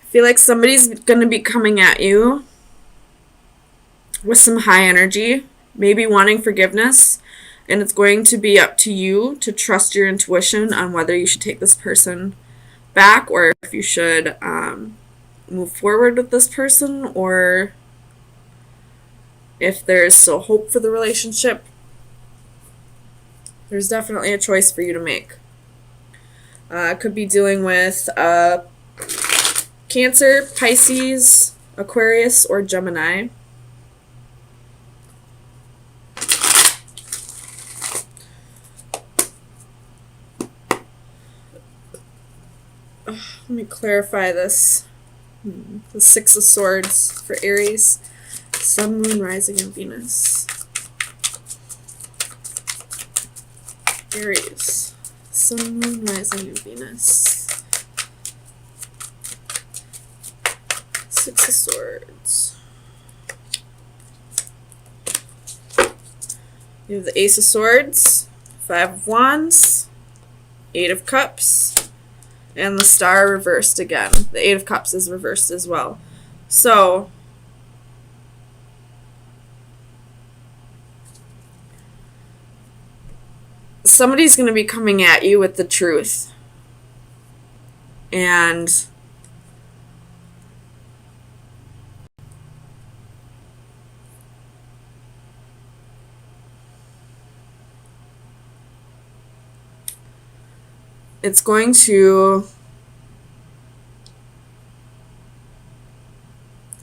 feel like somebody's going to be coming at you with some high energy, maybe wanting forgiveness, and it's going to be up to you to trust your intuition on whether you should take this person back or if you should move forward with this person, or if there's still hope for the relationship. There's definitely a choice for you to make. Could be dealing with Cancer, Pisces, Aquarius, or Gemini. Let me clarify this. The Six of Swords for Aries. Sun, Moon, Rising, and Venus. Aries. Sun, Moon, Rising, and Venus. Six of Swords. You have the Ace of Swords, Five of Wands, Eight of Cups, and the Star reversed again. The Eight of Cups is reversed as well. So, somebody's going to be coming at you with the truth. And it's going to I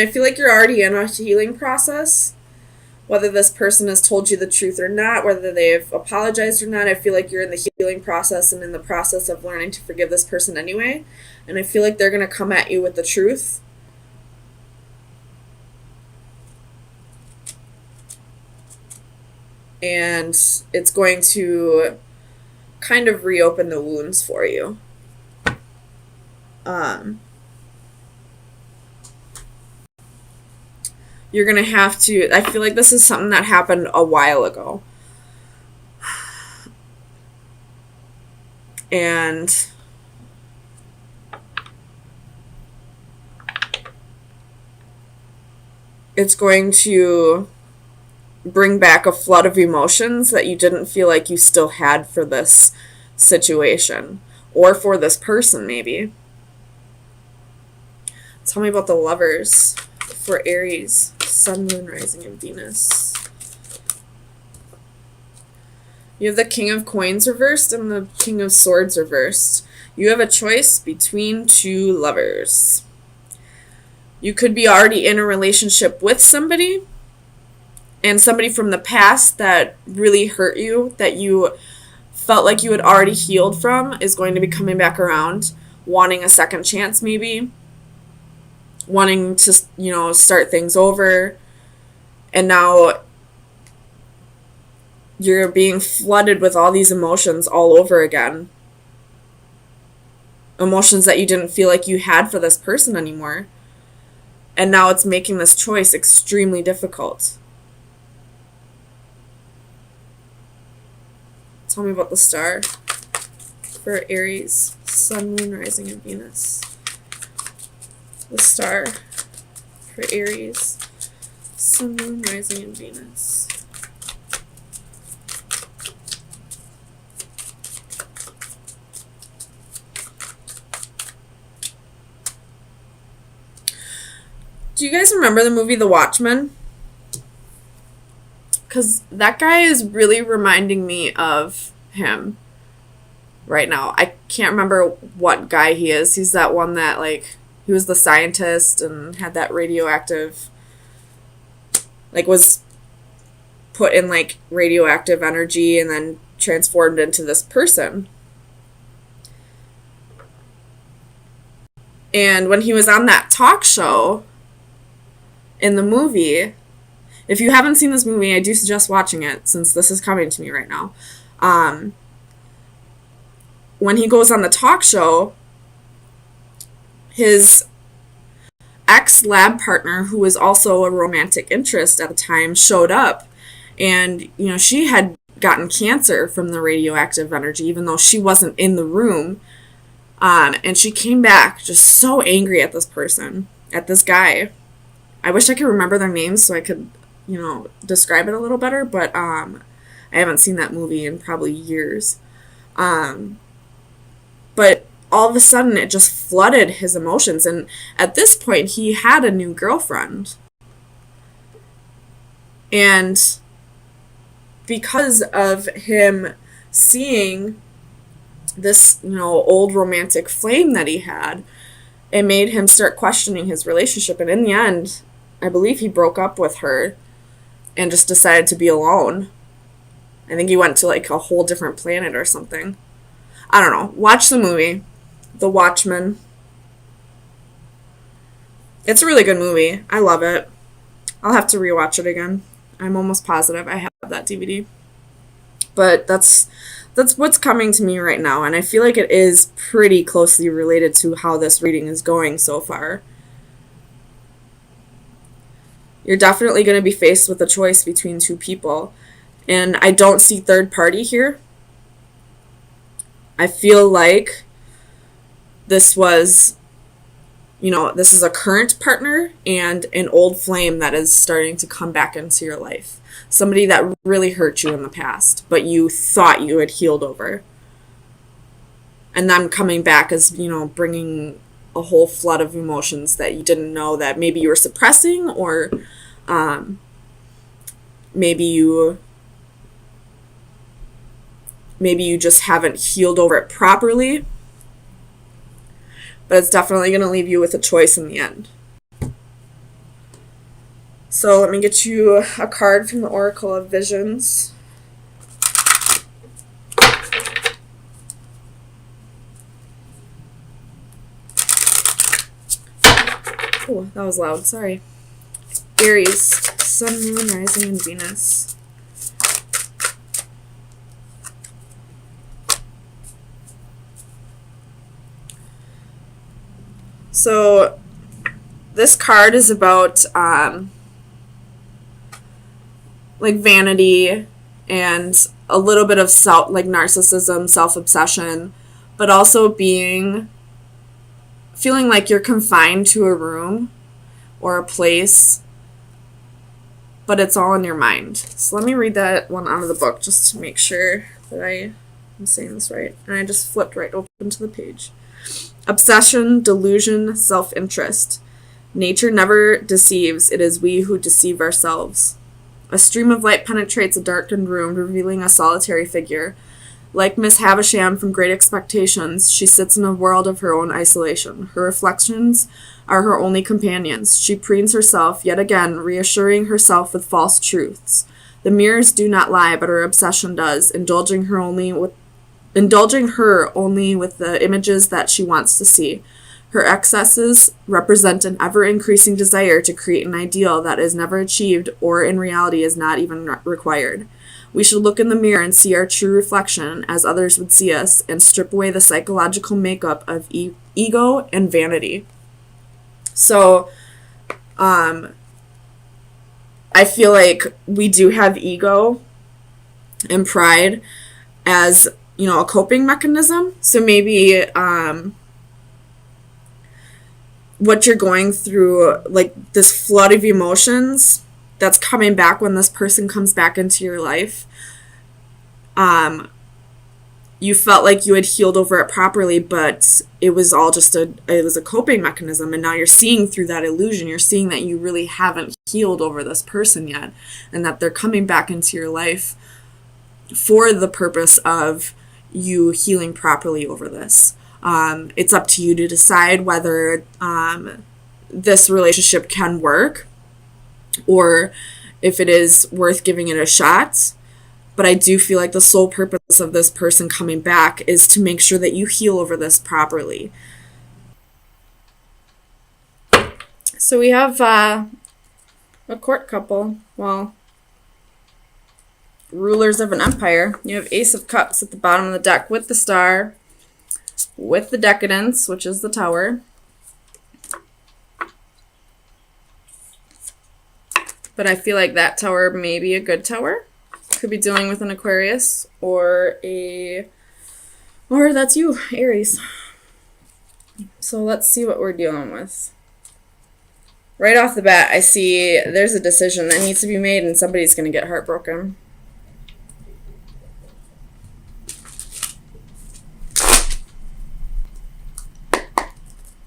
feel like you're already in a healing process, whether this person has told you the truth or not, whether they've apologized or not. I feel like you're in the healing process and in the process of learning to forgive this person anyway, and I feel like they're going to come at you with the truth. And it's going to kind of reopen the wounds for you. You're going to have to, I feel like this is something that happened a while ago. And it's going to bring back a flood of emotions that you didn't feel like you still had for this situation or for this person, maybe. Tell me about the Lovers for Aries, Sun, Moon, Rising, and Venus. You have the King of Coins reversed and the King of Swords reversed. You have a choice between two lovers. You could be already in a relationship with somebody, and somebody from the past that really hurt you, that you felt like you had already healed from, is going to be coming back around, wanting a second chance maybe, wanting to, start things over. And now you're being flooded with all these emotions all over again. Emotions that you didn't feel like you had for this person anymore. And now it's making this choice extremely difficult. Tell me about the Star for Aries, Sun, Moon, Rising, and Venus. The Star for Aries, Sun, Moon, Rising, and Venus. Do you guys remember the movie The Watchmen? Because that guy is really reminding me of him right now. I can't remember what guy he is. He's that one that, he was the scientist and had that radioactive, was put in, radioactive energy and then transformed into this person. And when he was on that talk show in the movie, if you haven't seen this movie, I do suggest watching it since this is coming to me right now. When he goes on the talk show, his ex-lab partner, who was also a romantic interest at the time, showed up. And, she had gotten cancer from the radioactive energy, even though she wasn't in the room. And she came back just so angry at this person, at this guy. I wish I could remember their names so I could, describe it a little better, but I haven't seen that movie in probably years. But all of a sudden, it just flooded his emotions. And at this point, he had a new girlfriend. And because of him seeing this, old romantic flame that he had, it made him start questioning his relationship. And in the end, I believe he broke up with her and just decided to be alone. I think he went to like a whole different planet or something. I don't know. Watch the movie, The Watchmen. It's a really good movie. I love it. I'll have to rewatch it again. I'm almost positive I have that DVD. But that's what's coming to me right now, and I feel like it is pretty closely related to how this reading is going so far. You're definitely going to be faced with a choice between two people, and I don't see third party here. I feel like this was, this is a current partner and an old flame that is starting to come back into your life. Somebody that really hurt you in the past, but you thought you had healed over. And them coming back as, bringing a whole flood of emotions that you didn't know that maybe you were suppressing, or maybe you just haven't healed over it properly. But it's definitely going to leave you with a choice in the end. So let me get you a card from the Oracle of Visions. Oh, that was loud. Sorry. Aries, Sun, Moon, Rising, and Venus. So this card is about vanity and a little bit of narcissism, self-obsession, but also feeling like you're confined to a room or a place, but it's all in your mind. So let me read that one out of the book just to make sure that I am saying this right. And I just flipped right open to the page. Obsession, delusion, self-interest. Nature never deceives. It is we who deceive ourselves. A stream of light penetrates a darkened room, revealing a solitary figure. Like Miss Havisham from Great Expectations, she sits in a world of her own isolation. Her reflections are her only companions. She preens herself, yet again, reassuring herself with false truths. The mirrors do not lie, but her obsession does, indulging her only with the images that she wants to see. Her excesses represent an ever-increasing desire to create an ideal that is never achieved or in reality is not even required. We should look in the mirror and see our true reflection as others would see us and strip away the psychological makeup of ego and vanity. So, I feel like we do have ego and pride as a coping mechanism. So maybe what you're going through, like this flood of emotions that's coming back when this person comes back into your life, you felt like you had healed over it properly, but it was all just a coping mechanism, and now you're seeing through that illusion. You're seeing that you really haven't healed over this person yet, and that they're coming back into your life for the purpose of you healing properly over this. It's up to you to decide whether this relationship can work or if it is worth giving it a shot. But I do feel like the sole purpose of this person coming back is to make sure that you heal over this properly. So we have a court couple. Well, rulers of an empire. You have Ace of Cups at the bottom of the deck with the Star, with the Decadence, which is the Tower. But I feel like that Tower may be a good Tower. Could be dealing with an Aquarius or that's you, Aries. So let's see what we're dealing with. Right off the bat, I see there's a decision that needs to be made and somebody's going to get heartbroken.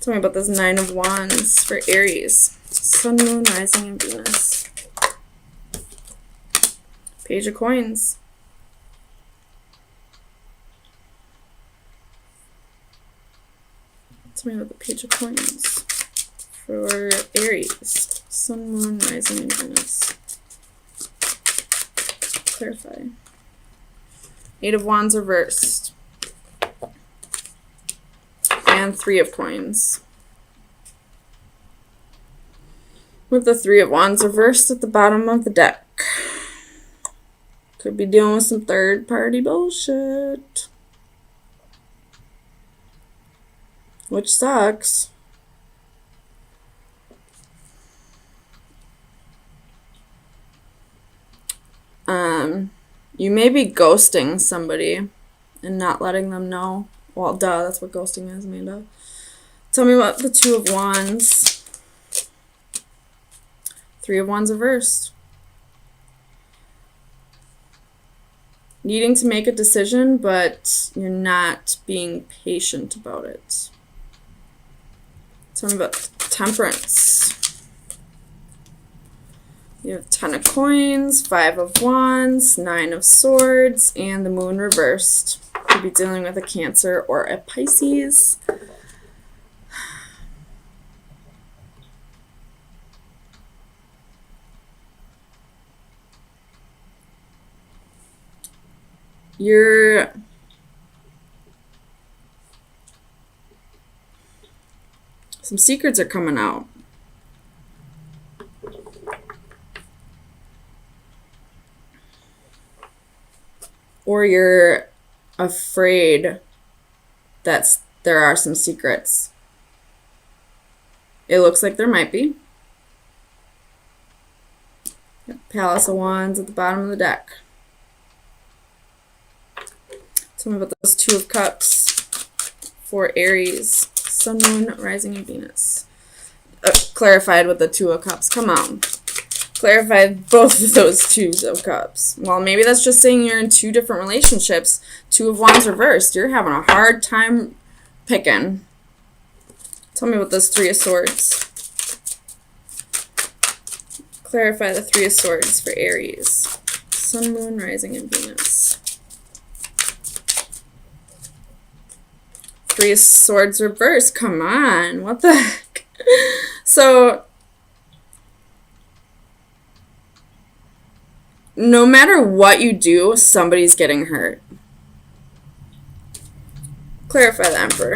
Tell me about this Nine of Wands for Aries. Sun, Moon, Rising, and Venus. Page of Coins. Tell me about the Page of Coins for Aries. Sun, Moon, Rising, and Venus. Clarify. Eight of Wands reversed. And Three of Coins. With the Three of Wands reversed at the bottom of the deck. Could be dealing with some third-party bullshit. Which sucks. You may be ghosting somebody and not letting them know. Well, duh, that's what ghosting is, Amanda. Tell me about the Two of Wands. Three of Wands reversed. Needing to make a decision, but you're not being patient about it. Tell me about Temperance. You have Ten of Coins, Five of Wands, Nine of Swords, and the Moon reversed. Could be dealing with a Cancer or a Pisces. Some secrets are coming out. Or you're afraid that there are some secrets. It looks like there might be. Palace of Wands at the bottom of the deck. Tell me about those Two of Cups for Aries. Sun, Moon, Rising, and Venus. Clarified with the Two of Cups. Come on. Clarified both of those Twos of Cups. Well, maybe that's just saying you're in two different relationships. Two of Wands reversed. You're having a hard time picking. Tell me about this Three of Swords. Clarify the Three of Swords for Aries. Sun, Moon, Rising, and Venus. Three of Swords reversed. Come on. What the heck? So, no matter what you do, somebody's getting hurt. Clarify the Emperor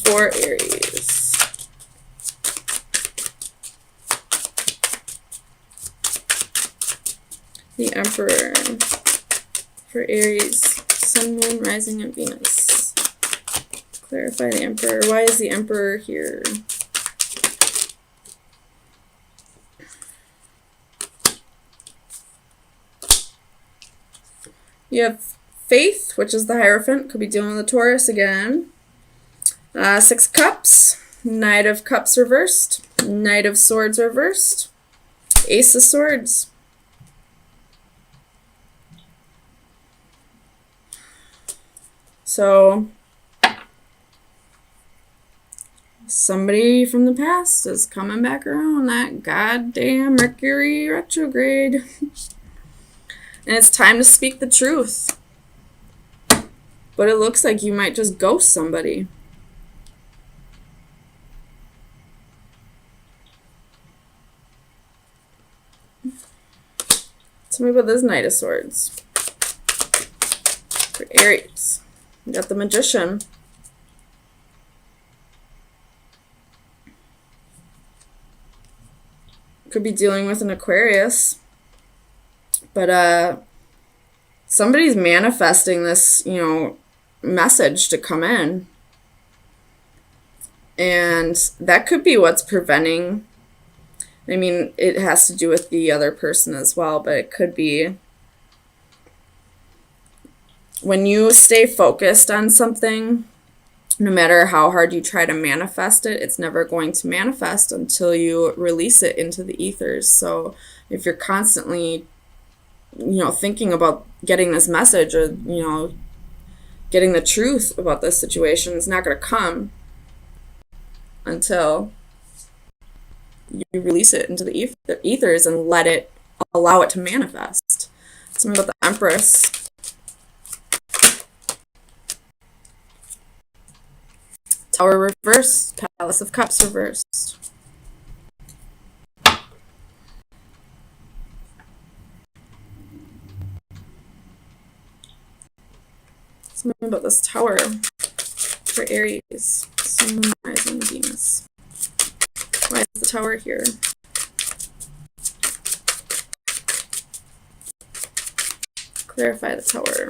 for Aries. The Emperor for Aries. Sun, Moon, Rising, and Venus. Clarify the Emperor. Why is the Emperor here? You have Faith, which is the Hierophant. Could be dealing with a Taurus again. Six of Cups. Knight of Cups reversed. Knight of Swords reversed. Ace of Swords. So, somebody from the past is coming back around that goddamn Mercury retrograde. And it's time to speak the truth. But it looks like you might just ghost somebody. Tell me about this Knight of Swords. For Aries. We got the Magician. Could be dealing with an Aquarius. But somebody's manifesting this, message to come in. And that could be what's preventing. I mean, it has to do with the other person as well, but it could be when you stay focused on something No matter how hard you try to manifest it, it's never going to manifest until you release it into the ethers. So if you're constantly, thinking about getting this message or, getting the truth about this situation, it's not going to come until you release it into the ethers and allow it to manifest. Something about the Empress. Tower reversed, Palace of Cups reversed. Something about this Tower for Aries, Sun, Moon, Rising, Venus. Why is the Tower here? Clarify the Tower.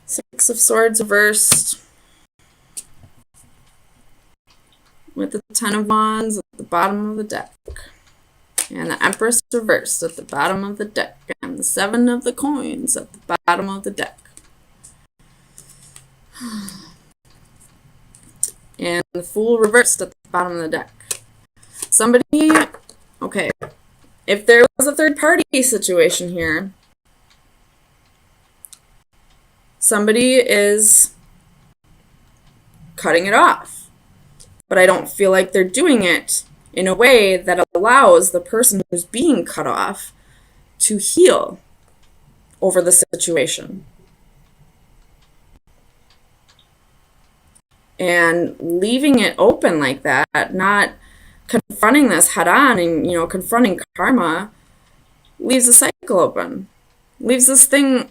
Six of Swords reversed. With the Ten of Wands at the bottom of the deck. And the Empress reversed at the bottom of the deck. And the Seven of the Coins at the bottom of the deck. And the Fool reversed at the bottom of the deck. Somebody, okay, if there was a third party situation here, somebody is cutting it off. But I don't feel like they're doing it in a way that allows the person who's being cut off to heal over the situation. And leaving it open like that, not confronting this head on and, confronting karma, leaves the cycle open. Leaves this thing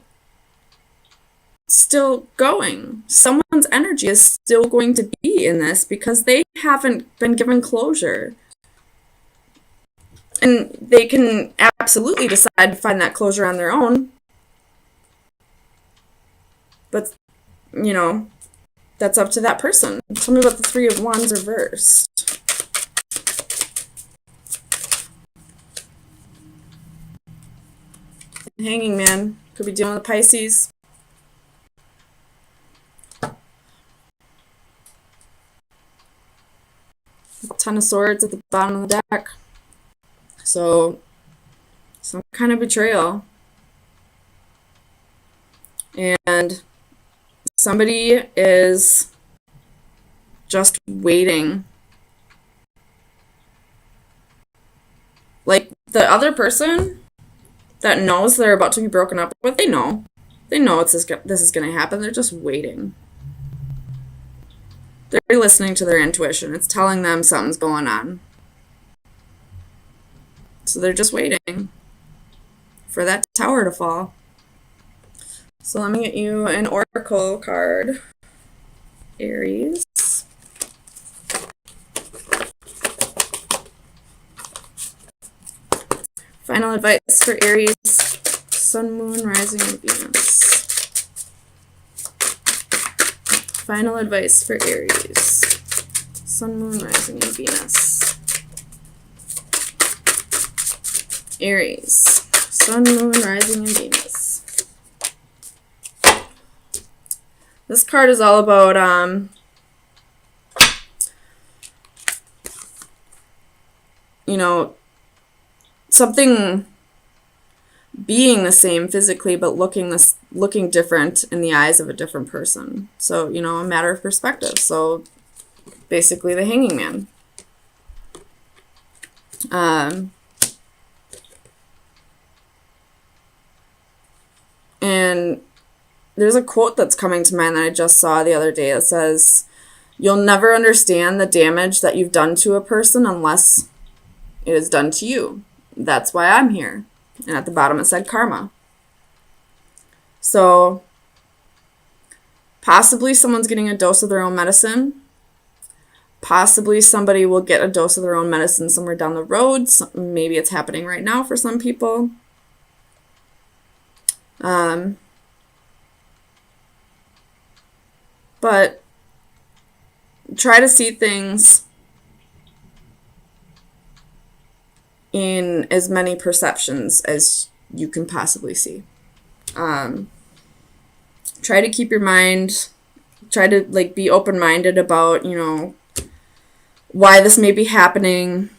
still going. Someone's energy is still going to be in this because they haven't been given closure. And they can absolutely decide to find that closure on their own. But, that's up to that person. Tell me about the Three of Wands reversed. Hanging Man. Could be dealing with Pisces. Ten of Swords at the bottom of the deck. So, some kind of betrayal. And somebody is just waiting. Like, the other person that knows they're about to be broken up with, they know. They know this is going to happen. They're just waiting. They're listening to their intuition. It's telling them something's going on. So they're just waiting for that Tower to fall. So let me get you an oracle card. Aries. Final advice for Aries. Sun, Moon, Rising, and Venus. Final advice for Aries. Sun, Moon, Rising, and Venus. Aries. Sun, Moon, Rising, and Venus. This card is all about something being the same physically but looking different in the eyes of a different person. So, a matter of perspective. So basically the Hanging Man. And there's a quote that's coming to mind that I just saw the other day that says, "You'll never understand the damage that you've done to a person unless it is done to you. That's why I'm here." And at the bottom it said karma. So possibly someone's getting a dose of their own medicine. Possibly somebody will get a dose of their own medicine somewhere down the road. Maybe it's happening right now for some people. But try to see things in as many perceptions as you can possibly see. Try to keep your mind, try to like be open-minded about, you know, why this may be happening,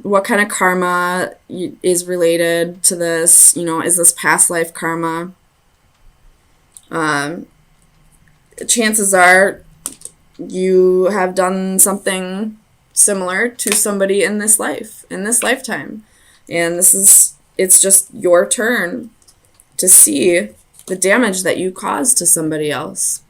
what kind of karma is related to this, you know, is this past life karma? Chances are you have done something similar to somebody in this life, in this lifetime. And it's just your turn to see the damage that you caused to somebody else.